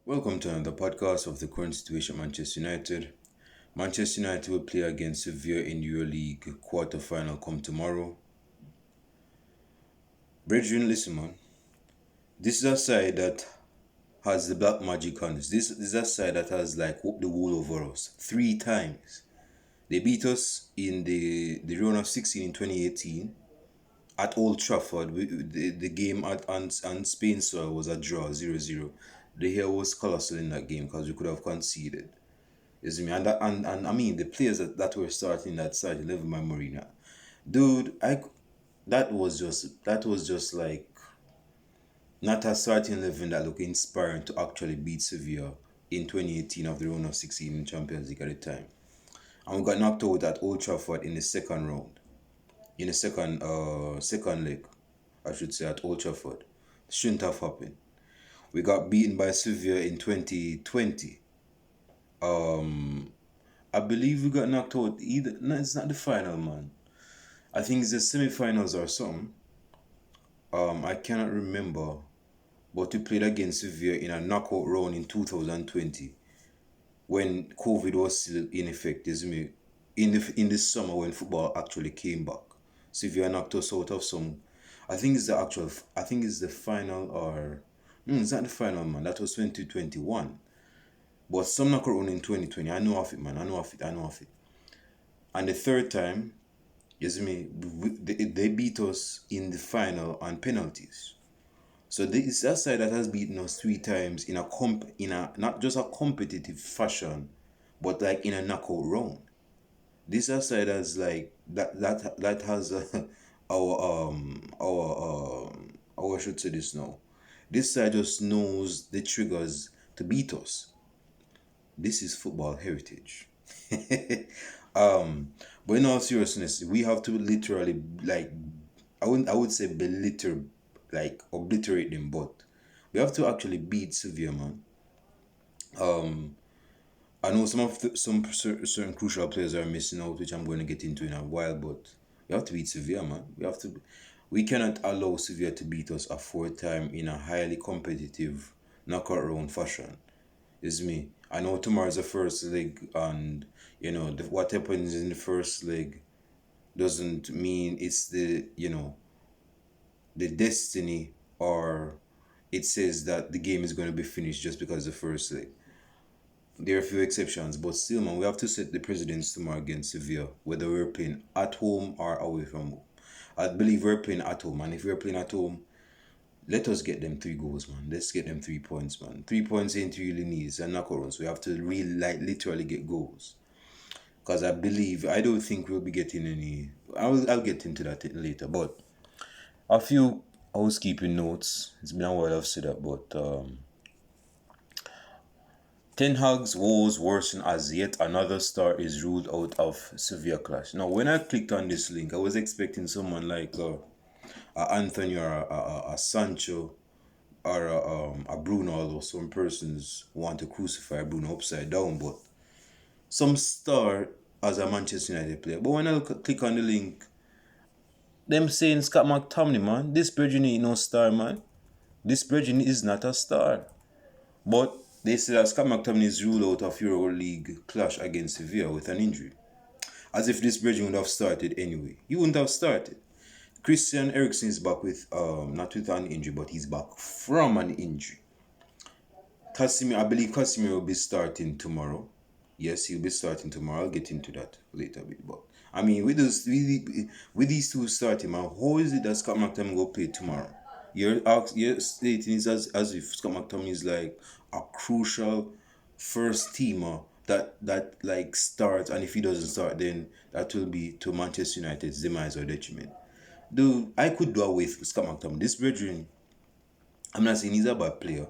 Welcome to another podcast of the current situation at Manchester United. Manchester United will play against Sevilla in League quarter-final come tomorrow. Brethren, listen man, this is a side that has the black magic on us. This is a side that has like whooped the wool over us 3 times. They beat us in the round of 16 in 2018 at Old Trafford. The game on Spain soil was a draw 0-0. The hair was colossal in that game because we could have conceded. You see me? And I mean the players that were starting that side, live in my marina. Dude, that was just like not a starting 11 that looked inspiring to actually beat Sevilla in 2018 of the round of 16 in Champions League at the time. And we got knocked out at Old Trafford in the second round. In the second leg, I should say, at Old Trafford. Shouldn't have happened. We got beaten by Sevilla in 2020. Um I believe we got knocked out either. No, it's not the final, man. I think it's the semi-finals or something. I cannot remember, but we played against Sevilla in a knockout round in 2020 when COVID was still in effect. Isn't me? In the summer when football actually came back, Sevilla knocked us out of some. I think it's the actual. I think it's the final or. It's not the final, man. That was 2021. But some knockout round in 2020. I know of it, man. I know of it. I know of it. And the third time, you see me, they beat us in the final on penalties. So this is a side that has beaten us 3 times in a not just a competitive fashion, but like in a knockout round. This is a side that's like that has our I should say this now. This side just knows the triggers to beat us. This is football heritage. um, but in all seriousness, we have to literally like I would say belittle like obliterate them, but we have to actually beat Sevilla, man. Um, I know certain crucial players are missing out, which I'm going to get into in a while, but we have to beat Sevilla, man. We cannot allow Sevilla to beat us a fourth time in a highly competitive knockout round fashion. Is me. I know tomorrow's the first leg, and what happens in the first leg doesn't mean it's the destiny, or it says that the game is going to be finished just because the first leg. There are a few exceptions, but still, man, we have to set the precedence tomorrow against Sevilla, whether we're playing at home or away from home. I believe we're playing at home, and if we're playing at home, let us get them 3 goals, man. Let's get them 3 points, man. 3 points ain't really needs and knockout so we have to really like literally get goals. Because I don't think we'll be getting any. I'll get into that later, but a few housekeeping notes. It's been a while I've said that, but Ten Hag's woes worsen as yet another star is ruled out of Sevilla clash. Now, when I clicked on this link, I was expecting someone like Anthony or a Sancho or a Bruno, although some persons want to crucify Bruno upside down, but some star as a Manchester United player. But when I click on the link, them saying Scott McTominay, man, this Bridging ain't no star, man. This Bridging is not a star. But they say that Scott McTominay is ruled out of Euro League clash against Sevilla with an injury. As if this Bridging would have started anyway. He wouldn't have started. Christian Eriksen is back with not with an injury, but he's back from an injury. I believe Casemiro will be starting tomorrow. Yes, he'll be starting tomorrow. I'll get into that later a bit. But I mean, with these two starting, man, how is it that Scott McTominay will play tomorrow? You're stating it as if Scott McTominay is like a crucial first teamer that like starts, and if he doesn't start, then that will be to Manchester United's demise or detriment. Dude, I could do away with Scott McTominay. This brethren, I'm not saying he's a bad player,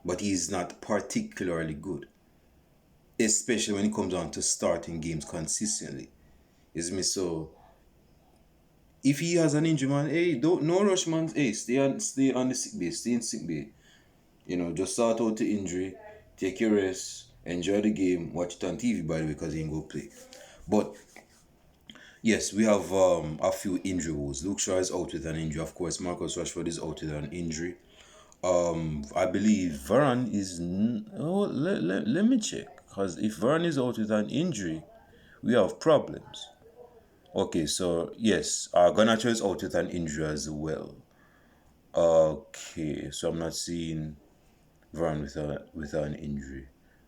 but he's not particularly good, especially when it comes down to starting games consistently. Is me so. If he has an injury, man, hey, don't no rush, man. Hey, stay on the sick bay, stay in sick bay. Just sort out the injury, take your rest, enjoy the game, watch it on TV by the way, because he ain't go play. But yes, we have a few injury woes. Luke Shaw is out with an injury, of course. Marcus Rashford is out with an injury. I believe Varane is. Oh, let me check. Because if Varane is out with an injury, we have problems. Okay, so yes, Garnacho is out with an injury as well. Okay, so I'm not seeing Varane with an injury,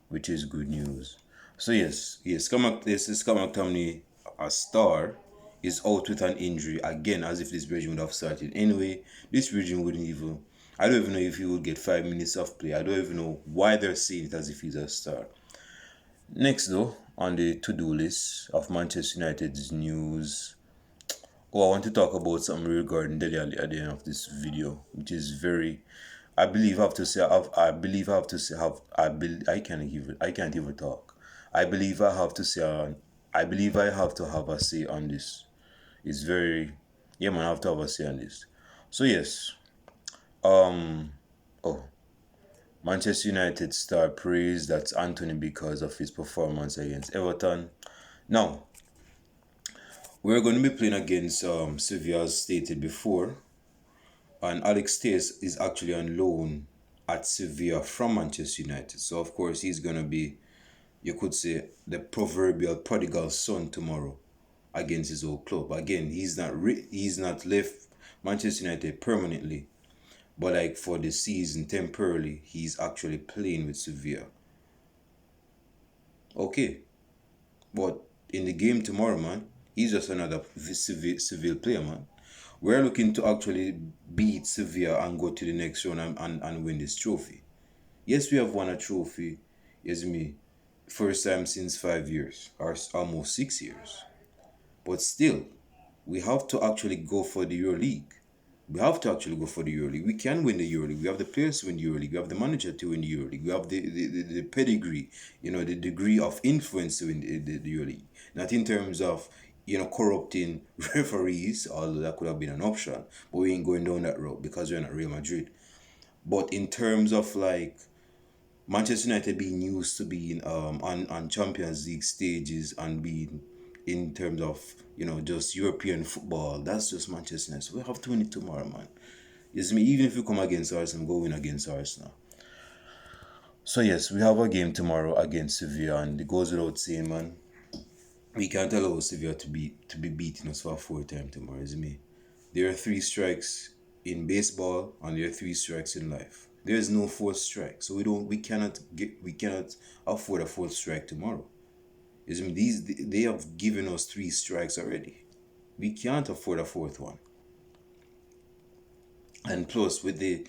which is good news. So yes, this is Scott McTominay, a star, is out with an injury again, as if this region would have started. Anyway, this region wouldn't even. I don't even know if he would get 5 minutes of play. I don't even know why they're saying it as if he's a star. Next, though, on the to-do list of Manchester United's news, I want to talk about something regarding Dele Alli at the end of this video, which is very. I believe I have to say. I believe I have to say. I can't even talk. I believe I have to say. I believe I have to have a say on this. It's very. Yeah, man. I have to have a say on this. So yes. Oh, Manchester United star praised that's Anthony because of his performance against Everton. Now we're going to be playing against Sevilla, as stated before. And Alex Telles is actually on loan at Sevilla from Manchester United. So of course he's gonna be, you could say, the proverbial prodigal son tomorrow against his old club. Again, he's not left Manchester United permanently, but like for the season temporarily, he's actually playing with Sevilla. Okay, but in the game tomorrow, man, he's just another Seville player, man. We're looking to actually beat Sevilla and go to the next round and win this trophy. Yes, we have won a trophy, yes, me, first time since 5 years, or almost 6 years. But still, we have to actually go for the EuroLeague. We have to actually go for the EuroLeague. We can win the EuroLeague. We have the players to win the EuroLeague. We have the manager to win the EuroLeague. We have the pedigree, the degree of influence to win the EuroLeague. Not in terms of, corrupting referees, although that could have been an option. But we ain't going down that road because we're not Real Madrid. But in terms of like Manchester United being used to being on Champions League stages and being in terms of just European football, that's just Manchester United. So we have to win it tomorrow, man. Yes, me. Even if we come against Arsenal, go win against Arsenal. So yes, we have a game tomorrow against Sevilla, and it goes without saying, man. We can't allow Sevilla to be beating us for a fourth time tomorrow, is me. There are three strikes in baseball and there are three strikes in life. There is no fourth strike. So we cannot afford a fourth strike tomorrow. Is me, they have given us three strikes already. We can't afford a fourth one. And plus with the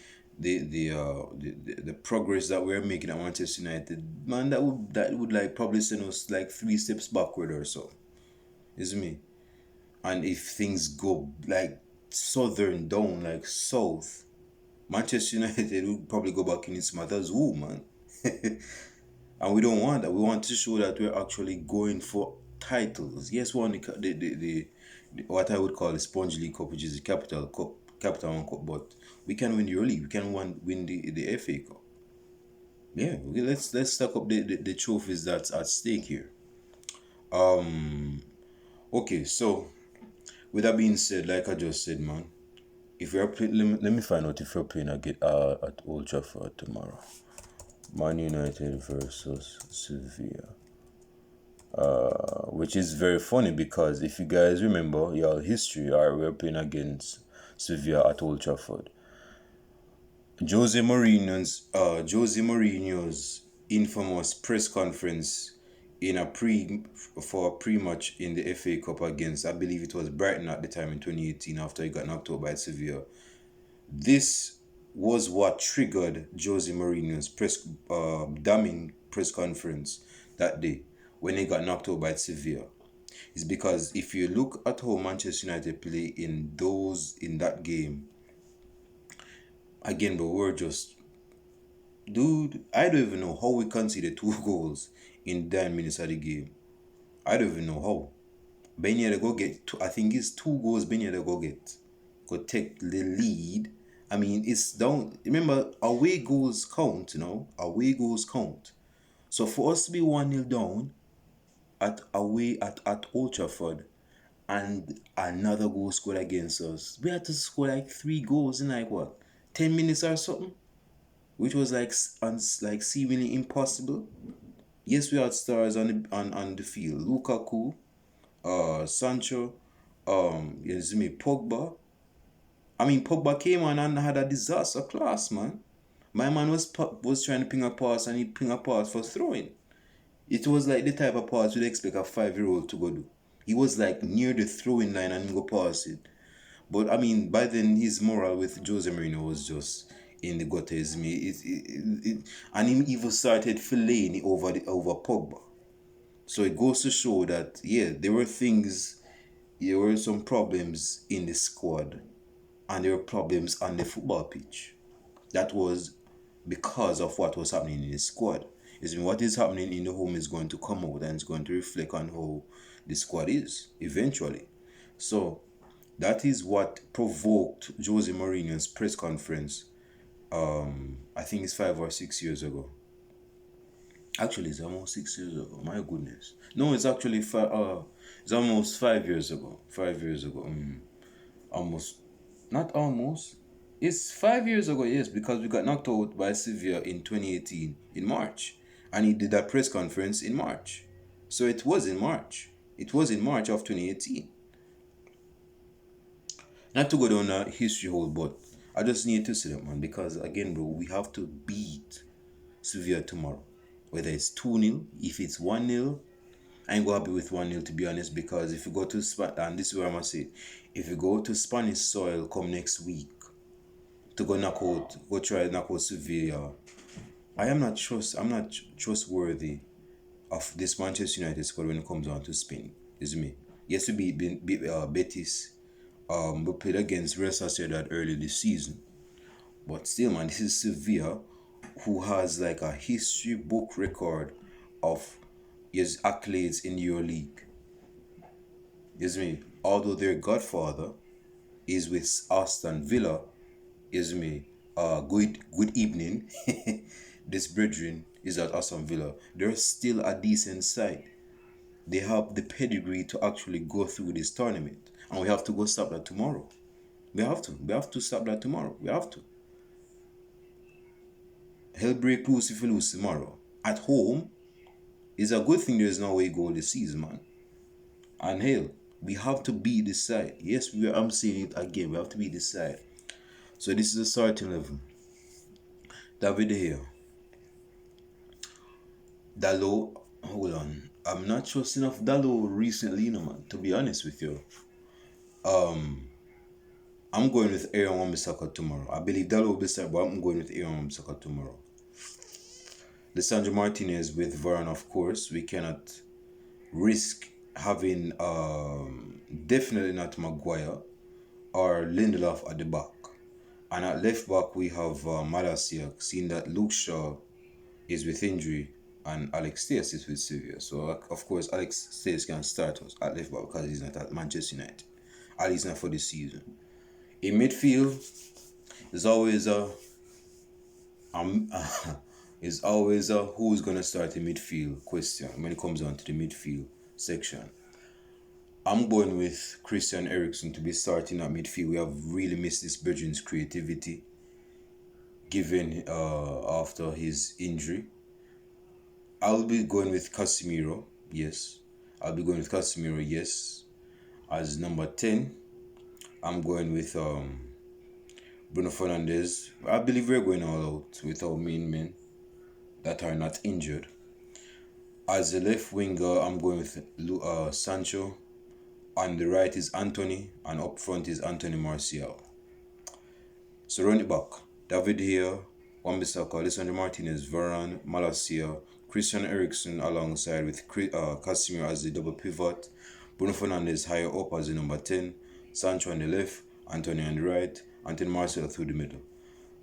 progress that we're making at Manchester United, man, that would like probably send us like 3 steps backward or so. Is me. And if things go like southern down, like south, Manchester United will probably go back in its mother's womb, man. And we don't want that. We want to show that we're actually going for titles. Yes, we want the what I would call the Sponge League Cup, which is the Capital One Cup, but we can win the Euro League. We can win the FA Cup. Yeah, okay, let's stack up the trophies that's at stake here. Okay, so with that being said, like I just said, man, if we're playing, let me find out if we're playing again at Old Trafford tomorrow. Man United versus Sevilla. Which is very funny because if you guys remember your history, we're playing against Sevilla at Old Trafford. Jose Mourinho's infamous press conference in a pre-match in the FA Cup against, I believe it was Brighton at the time in 2018 after he got knocked out by Sevilla. This was what triggered Jose Mourinho's damning press conference that day when he got knocked out by Sevilla. It's because if you look at how Manchester United play in that game, again, but we're just, dude, I don't even know how we conceded 2 goals in 9 minutes of the game. I don't even know how. Ben Yedder go get I think it's 2 goals Ben Yedder go take the lead. I mean, it's down. Remember, away goals count, away goals count. So for us to be 1-0 down at Old Trafford and another goal scored against us, we had to score like 3 goals in like what, 10 minutes or something? which was like seemingly impossible. Yes, we had stars on the field. Lukaku, Sancho, Pogba. I mean, Pogba came on and had a disaster class, man. My man was trying to ping a pass and he ping a pass for throwing. It was like the type of pass you'd expect a 5-year-old to go do. He was like near the throwing line and he go pass it. But I mean, by then his moral with Jose Mourinho was just in the gutter. And he even started filleting it over Pogba. So it goes to show that yeah, there were some problems in the squad, and there were problems on the football pitch. That was because of what was happening in the squad. Is what is happening in the home is going to come out and it's going to reflect on how the squad is eventually. So that is what provoked Jose Mourinho's press conference. I think it's 5 or 6 years ago. Actually, it's almost 6 years ago. My goodness. No, it's actually it's almost 5 years ago. 5 years ago. Almost, not almost. It's 5 years ago. Yes, because we got knocked out by Sevilla in 2018 in March, and he did that press conference in March. So it was in March. It was in March of 2018. Not to go down a history hole, but I just need to say that, man, because again, bro, we have to beat Sevilla tomorrow. Whether it's 2-0, if it's 1-0, I ain't gonna happy with 1-0 to be honest, because if you go to and this is where I'm gonna say, if you go to Spanish soil come next week to go try knock out Sevilla, I'm not trustworthy of this Manchester United squad when it comes down to Spain. Is me. Yes, we beat Betis. We played against Real Sociedad early this season, but still, man, this is Sevilla, who has like a history book record of his accolades in your league. Is me. Although their godfather is with Aston Villa, is me. Good evening. This brethren is at Aston Villa. They're still a decent side. They have the pedigree to actually go through this tournament, and we have to go stop that tomorrow. We have to. We have to stop that tomorrow. We have to. Hell break loose if you lose tomorrow. At home, it's a good thing there's no way goal this season, man. And hell, we have to beat this side. Yes, I'm saying it again. We have to beat this side. So this is the starting level. David here. Dalo, hold on. I'm not trusting of Dalo recently, man. To be honest with you. I'm going with Aaron Wan-Bissaka tomorrow. I believe Dalo will be started, but I'm going with Aaron Wan-Bissaka tomorrow. Lisandro Martinez with Varane, of course. We cannot risk having definitely not Maguire or Lindelof at the back. And at left back we have Malacia, seeing that Luke Shaw is with injury and Alex Telles is with Sevilla. So of course Alex Telles can start us at left back because he's not at Manchester United. At least not for this season. In midfield, there's always is always a who's gonna start in midfield question when it comes on to the midfield section. I'm going with Christian Eriksen to be starting at midfield. We have really missed this Virgin's creativity given after his injury. I'll be going with Casemiro, yes. As number 10. I'm going with Bruno Fernandes. I believe we're going all out with our main men that are not injured. As a left winger, I'm going with Sancho. On the right is Anthony, and up front is Anthony Martial. So run it back. David here, Wan-Bissaka, Lisandro Martinez, Varane, Malacia, Christian Eriksen alongside with Casemiro as the double pivot, Bruno Fernandes higher up as the number 10, Sancho on the left, Anthony on the right, Anthony Martial through the middle.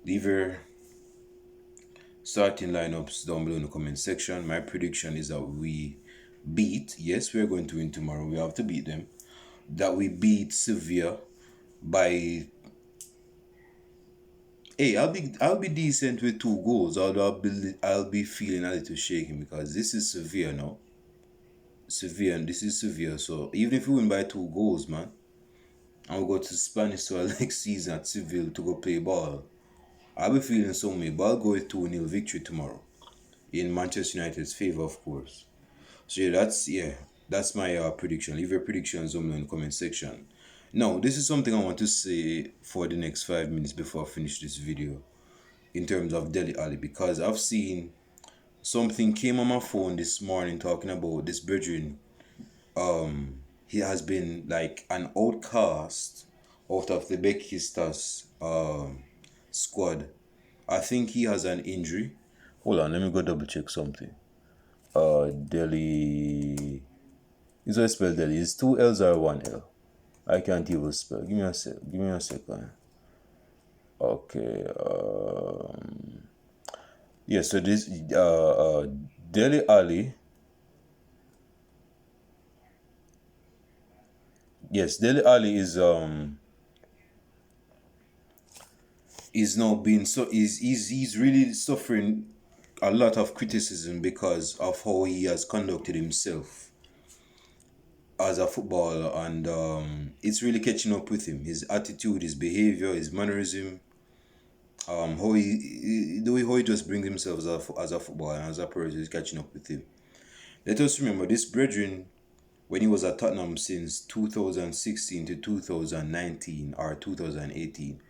Leave your starting lineups down below in the comment section. My prediction is that we beat, yes, we're going to win tomorrow, we have to beat them, that we beat Sevilla by... Hey, I'll be decent with 2 goals, although I'll be feeling a little shaky because this is Sevilla now. This is Sevilla, so even if we win by 2 goals, man, and we go to Spanish soil next season at Seville to go play ball, I'll be feeling some way, but I'll go with 2-0 victory tomorrow in Manchester United's favor, of course. So that's my prediction. Leave your predictions down in the comment section. Now, this is something I want to say for the next 5 minutes before I finish this video in terms of Dele Alli, because I've seen something came on my phone this morning talking about this brethren. He has been like an outcast out of the Besiktas squad. I think he has an injury. Hold on, let me go double check something. Dele. Is how I spell Dele? Is two L's or one L? I can't even spell. Give me a sec. Give me a second. Okay. Yeah. So this Dele Alli. Yes, Dele Alli is now being so he's really suffering a lot of criticism because of how he has conducted himself as a footballer, and it's really catching up with him. His attitude, his behavior, his mannerism, the way how he just brings himself as a footballer and as a person is catching up with him. Let us remember this brethren, when he was at Tottenham since 2016 to 2019 or 2018,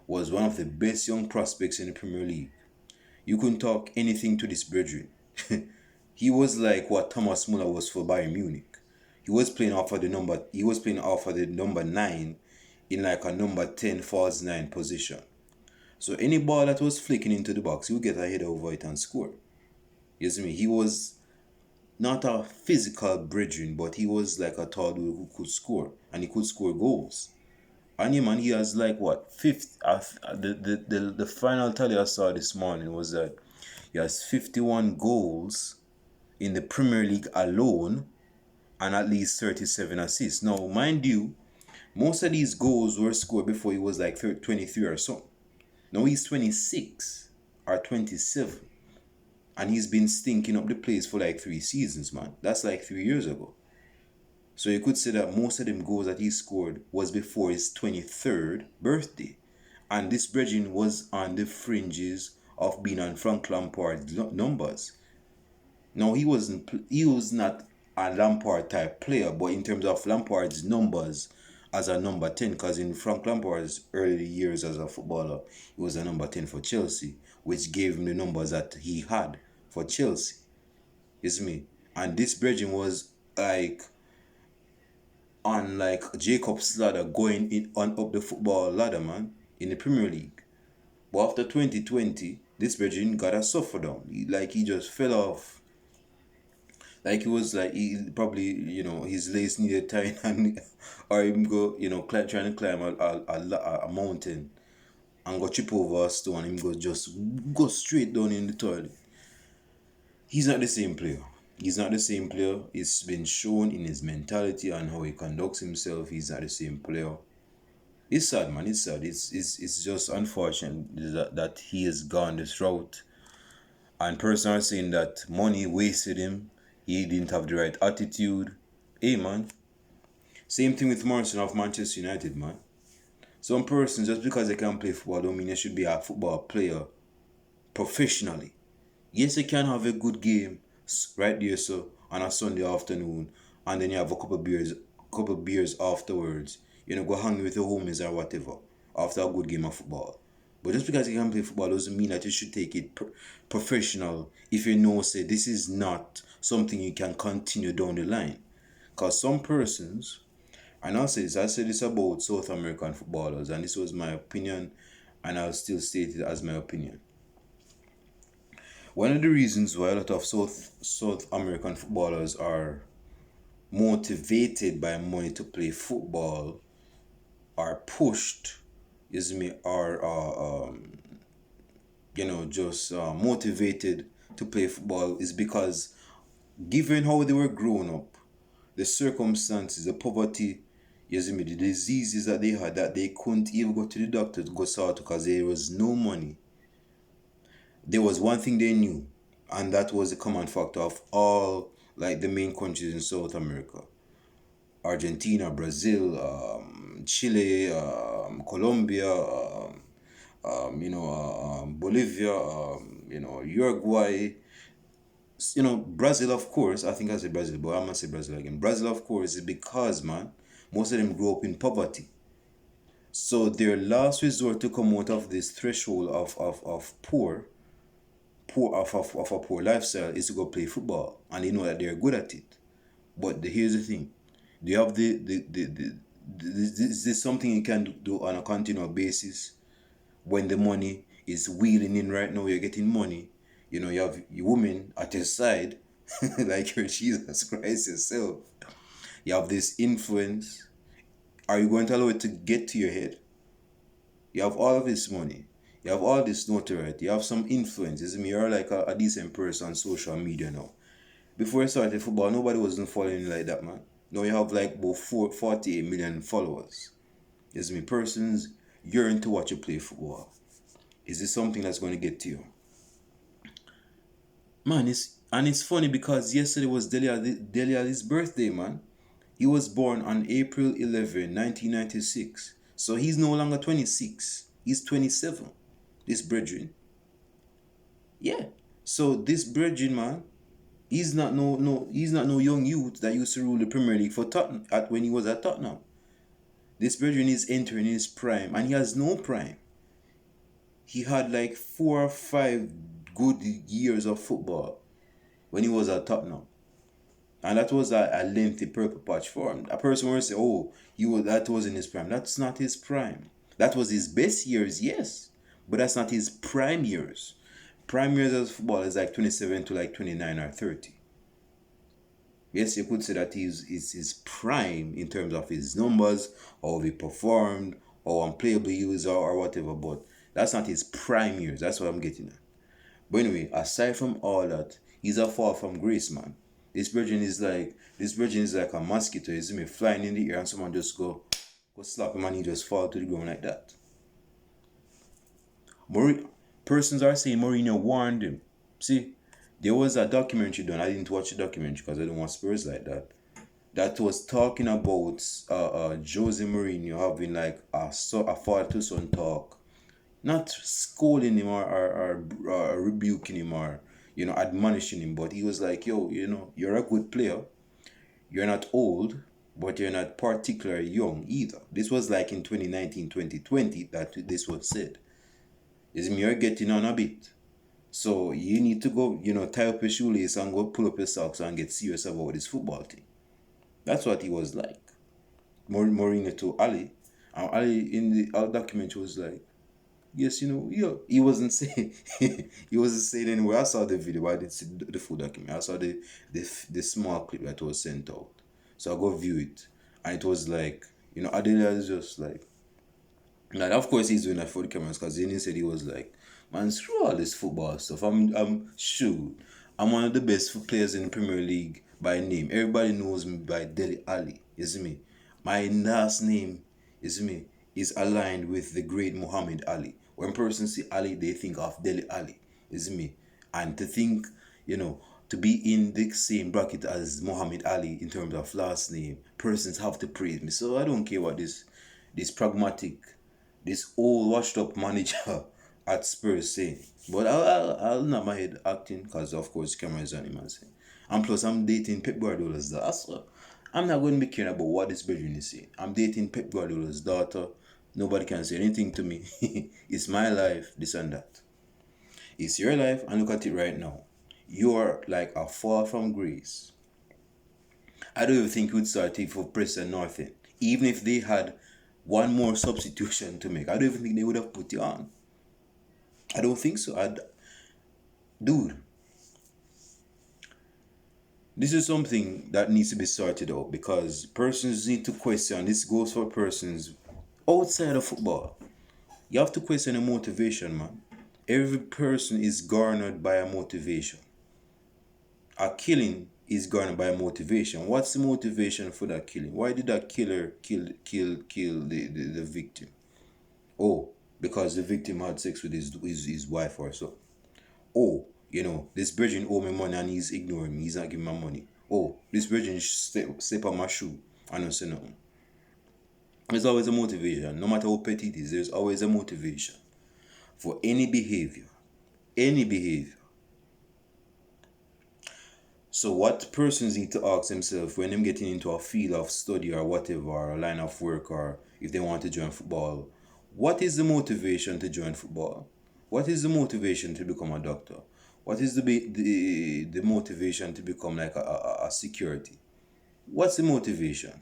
was one of the best young prospects in the Premier League. You couldn't talk anything to this brethren. He was like what Thomas Muller was for Bayern Munich. He was playing off of the number 9 in like a number 10 false 9 position. So any ball that was flicking into the box, he would get a header over it and score. You see me? He was not a physical brethren, but he was like a tall dude who could score, and he could score goals. And yeah, man, he has like what fifth. The final tally I saw this morning was that he has 51 goals in the Premier League alone, and at least 37 assists. Now, mind you, most of these goals were scored before he was like 23 or so. Now he's 26 or 27, and he's been stinking up the place for like 3 seasons, man. That's like 3 years ago. So you could say that most of them goals that he scored was before his 23rd birthday. And this brethren was on the fringes of being on Frank Lampard's numbers. Now he was not a Lampard type player, but in terms of Lampard's numbers as a number 10, because in Frank Lampard's early years as a footballer, he was a number 10 for Chelsea, which gave him the numbers that he had for Chelsea. You see me? And this brethren was like on like Jacob's ladder going in on up the football ladder, man, in the Premier League. But after 2020, this brethren got a suffer down. He just fell off. Like he was like he probably his legs needed tying and or him go trying to climb a mountain and go chip over a stone and him just go straight down in the toilet. He's not the same player. He's not the same player. It's been shown in his mentality and how he conducts himself. He's not the same player. It's sad, man. It's sad. It's just unfortunate that he has gone this route. And persons are saying that money wasted him. He didn't have the right attitude. Hey, man. Same thing with Morrison of Manchester United, man. Some persons, just because they can play football, don't mean they should be a football player professionally. Yes, they can have a good game right there, so on a Sunday afternoon, and then you have a couple beers afterwards. Go hang with your homies or whatever after a good game of football. But just because you can play football doesn't mean that you should take it professional if you know, say, this is not something you can continue down the line. Because some persons, and I said this about South American footballers, and this was my opinion, and I'll still state it as my opinion. One of the reasons why a lot of South American footballers are motivated by money to play football, are pushed, just motivated to play football is because, given how they were growing up, the circumstances, the poverty, the diseases that they had, that they couldn't even go to the doctor to go sort because there was no money. There was one thing they knew, and that was the common factor of all like the main countries in South America: Argentina, Brazil, Chile, Colombia, Bolivia, Uruguay, Brazil, of course. I think I said Brazil, but I'm gonna say Brazil again. Brazil, of course, is because, man, most of them grew up in poverty. So their last resort to come out of this threshold of of a poor lifestyle is to go play football, and they know that they're good at it. But here's the thing: do you have is this something you can do on a continual basis when the money is wheeling in right now? You're getting money, you have your woman at your side, like your Jesus Christ yourself. You have this influence. Are you going to allow it to get to your head? You have all of this money. You have all this notoriety. You have some influence. You're like a decent person on social media now. Before I started football, nobody wasn't following you like that, man. Now you have like about 48 million followers. Persons yearn to watch you play football. Is this something that's going to get to you? Man, it's funny because yesterday was Dele Alli's birthday, man. He was born on April 11, 1996. So he's no longer 26. He's 27. This brethren. Yeah. So this brethren, man, he's not no young youth that used to rule the Premier League for Tottenham when he was at Tottenham. This brethren is entering his prime, and he has no prime. He had like 4 or 5 good years of football when he was at Tottenham. And that was a lengthy purple patch for him. A person will say, oh, that was in his prime. That's not his prime. That was his best years, yes. But that's not his prime years. Prime years as football is like 27 to like 29 or 30. Yes, you could say that is his prime in terms of his numbers, or he performed, or unplayable user, or whatever, but that's not his prime years. That's what I'm getting at. But anyway, aside from all that, he's a fall from grace, man. This virgin is like a mosquito, isn't it? Flying in the air, and someone just go slap him and he just fall to the ground like that. Persons are saying Mourinho warned him. See, there was a documentary done. I didn't watch the documentary because I don't want Spurs like that. That was talking about Jose Mourinho having like a father to son talk, not scolding him or rebuking him or admonishing him, but he was like, yo, you're a good player. You're not old, but you're not particularly young either. This was like in 2019, 2020 that this was said. You're getting on a bit. So you need to go, tie up your shoelace and go pull up your socks and get serious about this football thing. That's what he was like. Mourinho to Ali. And Ali in the documentary was like, yes, he wasn't saying he wasn't saying anywhere. I saw the video, but I didn't see the full document. I saw the small clip that was sent out. So I go view it. And it was like, Adela is just like of course he's doing that for the cameras, because Zini said he was like, man, screw all this football stuff. I'm shoot. I'm one of the best players in the Premier League by name. Everybody knows me by Dele Alli. You see me? My last name, is aligned with the great Muhammad Ali. When persons see Ali, they think of Dele Alli. You see me? And to think, to be in the same bracket as Muhammad Ali in terms of last name, persons have to praise me. So I don't care what this pragmatic, this old washed up manager at Spurs saying. But I'll not my head acting, because of course camera is on him and saying. And plus I'm dating Pep Guardiola's daughter. So I'm not going to be caring about what this bedroom is saying. I'm dating Pep Guardiola's daughter. Nobody can say anything to me. It's my life, this and that. It's your life, and look at it right now. You're like a fall from grace. I don't even think you would start it for Preston North End. Even if they had one more substitution to make, I don't even think they would have put you on. I don't think so. Dude, this is something that needs to be sorted out, because persons need to question. This goes for persons outside of football. You have to question the motivation, man. Every person is garnered by a motivation. A killing is garnered by a motivation. What's the motivation for that killing? Why did that killer kill the victim? Oh, because the victim had sex with his wife or so. Oh, this virgin owe me money and he's ignoring me. He's not giving me money. Oh, this virgin step on my shoe. I don't say nothing. There's always a motivation. No matter how petty it is, there's always a motivation. for any behavior. Any behavior. So what persons need to ask themselves when they're getting into a field of study or whatever, or a line of work, or if they want to join football, what is the motivation to join football? What is the motivation to become a doctor? What is the motivation to become like a security? What's the motivation?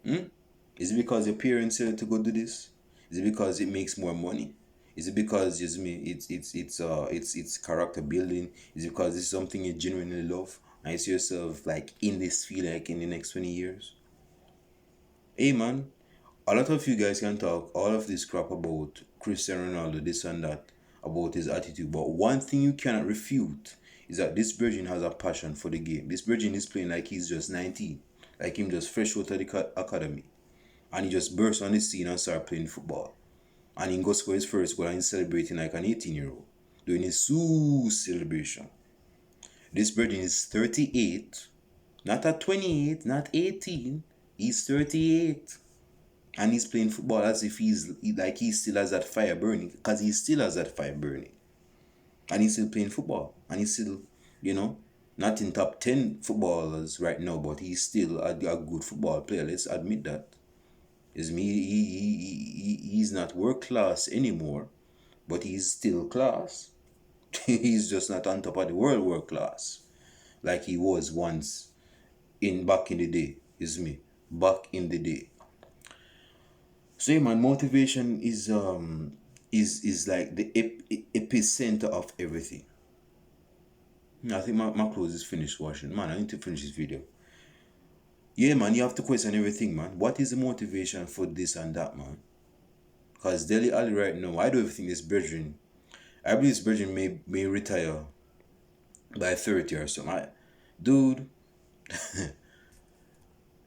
Is it because your parents said to go do this? Is it because it makes more money? Is it because just me it's character building? Is it because it's something you genuinely love and you see yourself like in this field like in the next 20 years? Hey man, a lot of you guys can talk all of this crap about Cristiano Ronaldo, this and that, about his attitude, but one thing you cannot refute is that this virgin has a passion for the game. This virgin is playing like he's just 19, like him just fresh out of the academy, and he just burst on the scene and start playing football. And he goes for his first goal and he's celebrating like an 18-year-old, doing his celebration. This virgin is 38, not at 28, not 18. He's 38. And he's playing football as if he still has that fire burning, because he still has that fire burning. And he's still playing football. And he's still, not in top 10 footballers right now, but he's still a good football player. Let's admit that. Is me he's not world class anymore, but he's still class. He's just not on top of the world class like he was once back in the day. Is me back in the day. So yeah, man, motivation is like the epicenter of everything. I think my clothes is finished washing. Man, I need to finish this video. Yeah, man, you have to question everything, man. What is the motivation for this and that, man? Because Dele Alli right now, I don't think this brethren, I believe this brethren may retire by 30 or something. Dude,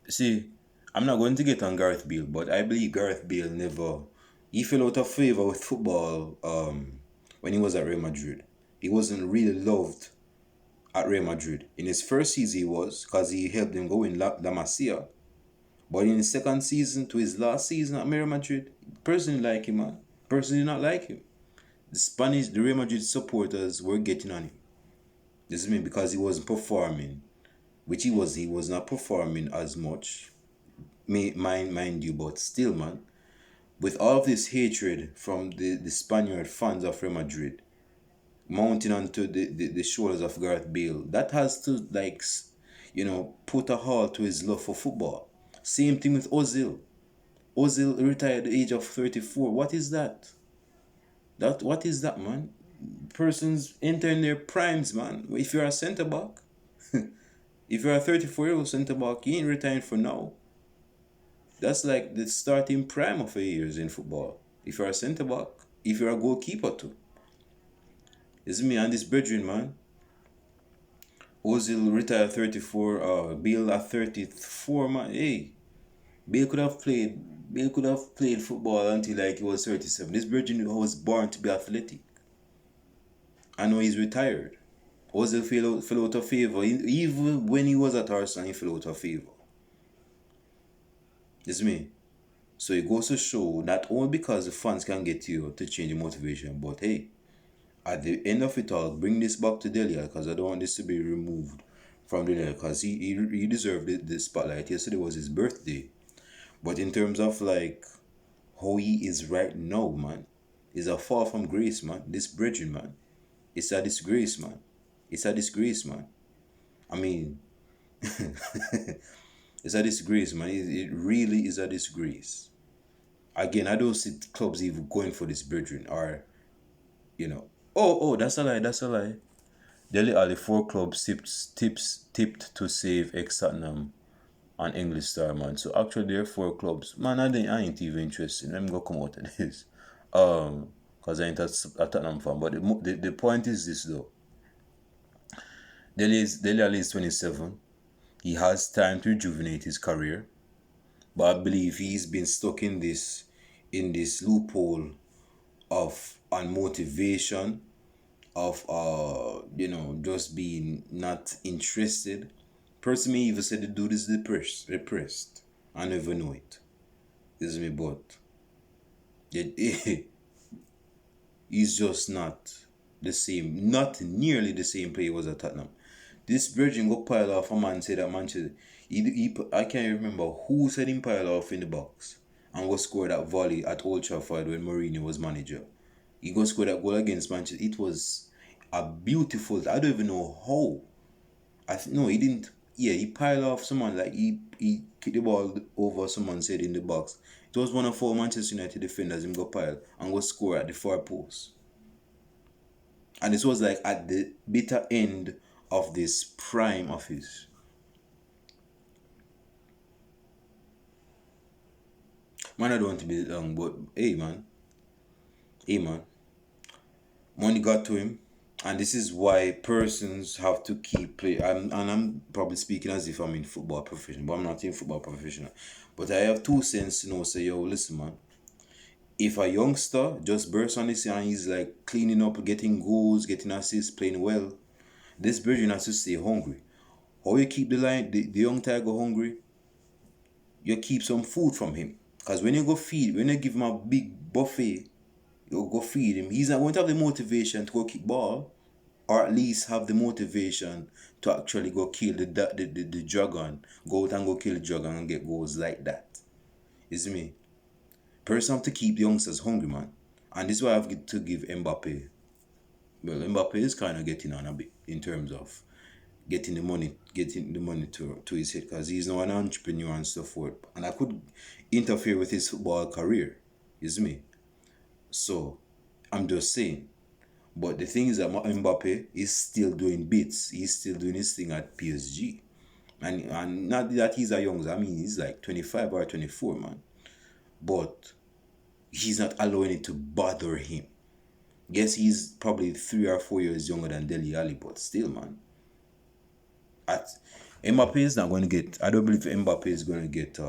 see, I'm not going to get on Gareth Bale, but I believe Gareth Bale he fell out of favor with football when he was at Real Madrid. He wasn't really loved at Real Madrid. In his first season he was, because he helped them go in La Masia. But in his second season to his last season at Real Madrid, personally like him, man. Personally not like him. The Real Madrid supporters were getting on him. This is me, because he wasn't performing, which he was not performing as much. Mind you, but still, man, with all of this hatred from the Spaniard fans of Real Madrid mounting onto the shoulders of Gareth Bale, that has to put a halt to his love for football. Same thing with Ozil. Ozil retired at the age of 34. What is that? What is that, man? Persons entering their primes, man. If you're a centre back, if you're a 34-year-old centre back, you ain't retiring for now. That's like the starting prime of years in football. If you're a centre back, if you're a goalkeeper too. It's me and this brethren, man. Ozil retired 34, Bale at 34, man. Hey, Bale could have played football until like he was 37. This brethren was born to be athletic. I know he's retired. Ozil fell out of favor. Even when he was at Arsenal, he fell out of favor. It's me. So it goes to show, not only because the fans can get you to change the motivation, but hey, at the end of it all, bring this back to Dele Alli, because I don't want this to be removed from Dele Alli, because he deserved the spotlight. Yesterday was his birthday. But in terms of like how he is right now, man, is a fall from grace, man. This brethren, man. It's a disgrace, man. It's a disgrace, man. I mean, it's a disgrace, man. It really is a disgrace. Again, I don't see clubs even going for this brethren, or, Oh, that's a lie, that's a lie. Dele Alli 4 clubs tipped to save ex-Tottenham and English Star, man. So actually there are 4 clubs. Man, I ain't even interested. Let me go come out of this. Because I ain't a Tottenham fan. But the point is this though. Dele Alli is 27. He has time to rejuvenate his career. But I believe he's been stuck in this loophole of unmotivation, of just being not interested. Person may even say the dude is depressed. I never know it. This is me, but He's just not the same, not nearly the same player he was at Tottenham. This Virgin go pile off a man say that Manchester. I can't remember who said him pile off in the box and go score that volley at Old Trafford when Mourinho was manager. He go score that goal against Manchester. It was a beautiful. I don't even know how. No, he didn't. Yeah, he piled off someone like he kicked the ball over someone said in the box. It was one of four Manchester United defenders him go pile and go score at the far post. And this was like at the bitter end of this prime of his. Man, I don't want to be long, but hey man, money got to him, and this is why persons have to keep play. I'm probably speaking as if I'm in football profession, but I'm not in football professional. But I have 2 cents to know. Say, yo, listen, man. If a youngster just bursts on this and he's like cleaning up, getting goals, getting assists, playing well, this Virgin has to stay hungry. How you keep the young tiger hungry? You keep some food from him. Because when you go feed, when you give him a big buffet, you go feed him, he's not going to have the motivation to go kick ball, or at least have the motivation to actually go kill the dragon, go out and go kill the dragon and get goals like that. Is me. Person have to keep the youngsters hungry, man. And this is why I have to give Mbappe. Well, Mbappe is kind of getting on a bit in terms of getting the money to his head, because he's now an entrepreneur and stuff forth. And I could interfere with his football career. Is me. So I'm just saying. But the thing is that Mbappe is still doing bits. He's still doing his thing at PSG. And not that he's a young, I mean, he's like 25 or 24, man. But he's not allowing it to bother him. Yes, he's probably 3 or 4 years younger than Dele Alli, but still, man. At Mbappe is not going to get. I don't believe Mbappe is going to get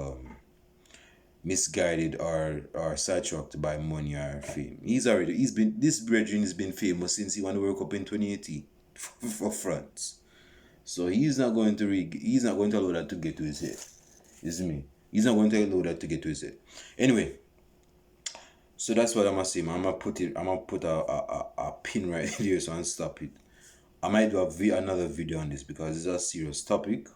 misguided or sidetracked by money or fame. This brethren has been famous since he won the World Cup in 2018 for France. So he's not going to allow that to get to his head. It's me. He's not going to allow that to get to his head. Anyway, so that's what I'm gonna say, man. I'm gonna put a pin right here so I can stop it. I might do another video on this because it's a serious topic.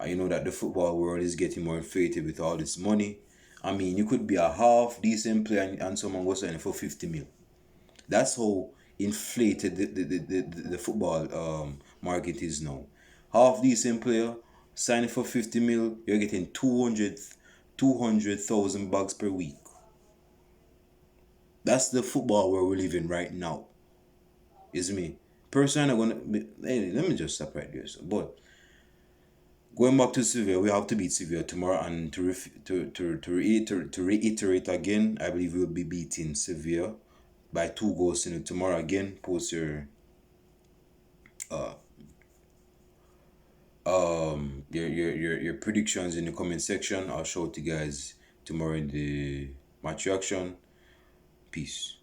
You know that the football world is getting more inflated with all this money. I mean, you could be a half decent player and someone goes signing for 50 mil. That's how inflated the football market is now. Half decent player signing for 50 mil, you're getting 200,000 bucks per week. That's the football where we live in right now. Is me. Personally, I'm gonna hey, let me just stop right there. So, but going back to Sevilla, we have to beat Sevilla tomorrow, and to reiterate again, I believe we'll be beating Sevilla by 2 goals in tomorrow again. Post your predictions in the comment section. I'll show it to you guys tomorrow in the match reaction. Peace.